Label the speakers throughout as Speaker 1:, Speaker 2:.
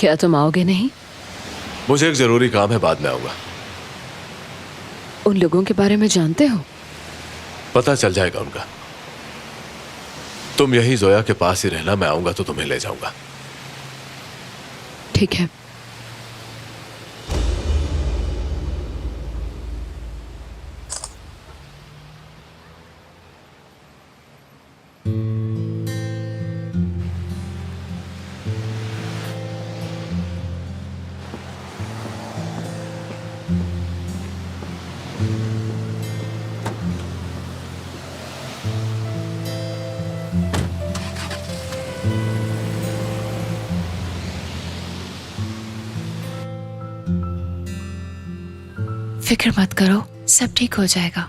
Speaker 1: क्या तुम आओगे नहीं?
Speaker 2: मुझे एक जरूरी काम है, बाद में आऊंगा।
Speaker 1: उन लोगों के बारे में जानते हो?
Speaker 2: पता चल जाएगा उनका। तुम यही जोया के पास ही रहना, मैं आऊंगा तो तुम्हें ले जाऊंगा।
Speaker 1: ठीक है। फिक्र मत करो, सब ठीक हो जाएगा।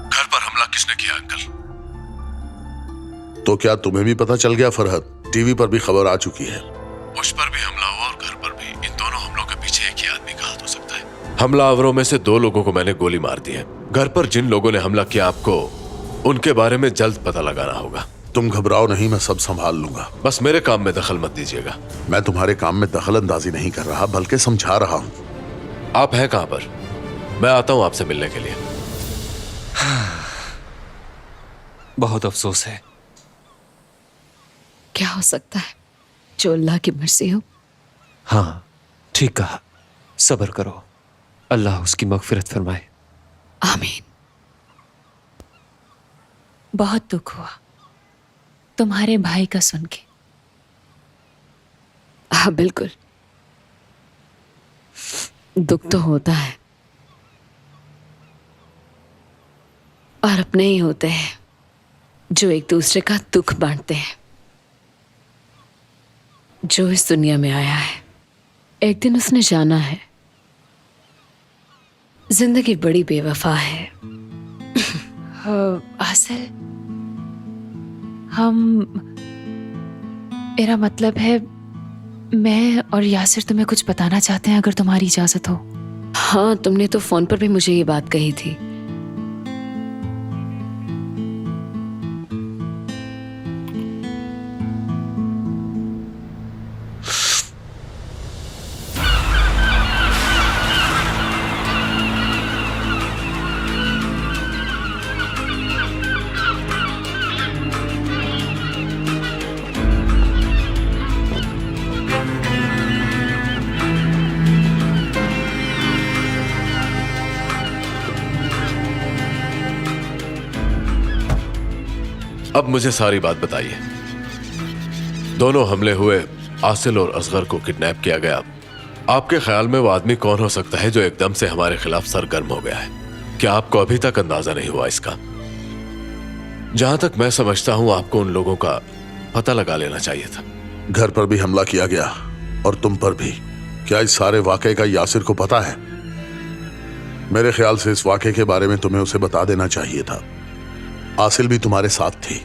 Speaker 2: घर पर हमला किसने किया अंकल?
Speaker 3: तो क्या तुम्हें भी पता चल गया फरहत? टीवी पर भी खबर आ चुकी है।
Speaker 2: उस पर भी हमला हुआ और घर पर भी। इन दोनों हमलों के पीछे एक ही आदमी का हाथ हो सकता है। हमलावरों में से 2 लोगों को मैंने गोली मार दी है। घर पर जिन लोगों ने हमला किया, आपको उनके बारे में जल्द पता लगाना होगा।
Speaker 3: तुम घबराओ नहीं, मैं सब संभाल लूंगा।
Speaker 2: बस मेरे काम में दखल मत दीजिएगा।
Speaker 3: मैं तुम्हारे काम में दखल अंदाजी नहीं कर रहा, बल्कि समझा रहा हूँ।
Speaker 2: आप हैं कहां पर? मैं आता हूं आपसे मिलने के लिए।
Speaker 4: बहुत अफसोस है।
Speaker 1: क्या हो सकता है? जो अल्लाह की मर्जी हो।
Speaker 4: हाँ, ठीक कहा। सब्र करो, अल्लाह उसकी मगफिरत फरमाए।
Speaker 1: आमीन।
Speaker 5: बहुत दुख हुआ तुम्हारे भाई का सुन के।
Speaker 1: हाँ बिल्कुल, दुख तो होता है, और अपने ही होते हैं जो एक दूसरे का दुख बांटते हैं। जो इस दुनिया में आया है, एक दिन उसने जाना है, जिंदगी बड़ी बेवफा है।
Speaker 5: असल मेरा मतलब है, मैं और यासिर तुम्हें कुछ बताना चाहते हैं, अगर तुम्हारी इजाजत हो।
Speaker 1: हाँ, तुमने तो फोन पर भी मुझे ये बात कही थी।
Speaker 2: अब मुझे सारी बात बताइए। दोनों हमले हुए, आसिल और असगर को किडनैप किया गया। आपके ख्याल में वो आदमी कौन हो सकता है जो एकदम से हमारे खिलाफ सरगर्म हो गया है? क्या आपको अभी तक अंदाजा नहीं हुआ इसका? जहां तक मैं समझता हूं, आपको उन लोगों का पता लगा लेना चाहिए था।
Speaker 3: घर पर भी हमला किया गया और तुम पर भी। क्या इस सारे वाकये का यासिर को पता है? मेरे ख्याल से इस वाकये के बारे में तुम्हें उसे बता देना चाहिए था। आसिल भी तुम्हारे साथ थी।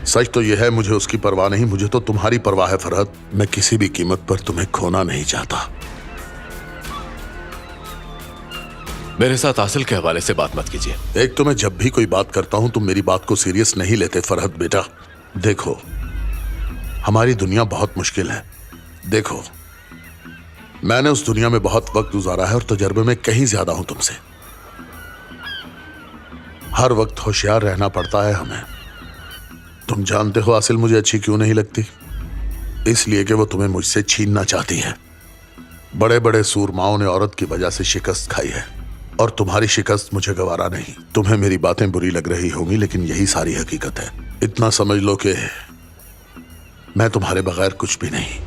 Speaker 3: सच तो यह है, मुझे उसकी परवाह नहीं, मुझे तो तुम्हारी परवाह है फरहत। मैं किसी भी कीमत पर तुम्हें खोना नहीं चाहता।
Speaker 2: मेरे साथ आसिल के हवाले से बात मत कीजिए।
Speaker 3: एक तो मैं जब भी कोई बात करता हूं तुम मेरी बात को सीरियस नहीं लेते फरहत बेटा। देखो, हमारी दुनिया बहुत मुश्किल है। देखो, मैंने उस दुनिया में बहुत वक्त गुजारा है और तजर्बे में कहीं ज्यादा हूं तुमसे। हर वक्त होशियार रहना पड़ता है हमें। तुम जानते हो आसिल मुझे अच्छी क्यों नहीं लगती? इसलिए कि वो तुम्हें मुझसे छीनना चाहती है। बड़े बड़े सूरमाओं ने औरत की वजह से शिकस्त खाई है, और तुम्हारी शिकस्त मुझे गवारा नहीं। तुम्हें मेरी बातें बुरी लग रही होंगी, लेकिन यही सारी हकीकत है। इतना समझ लो कि मैं तुम्हारे बगैर कुछ भी नहीं।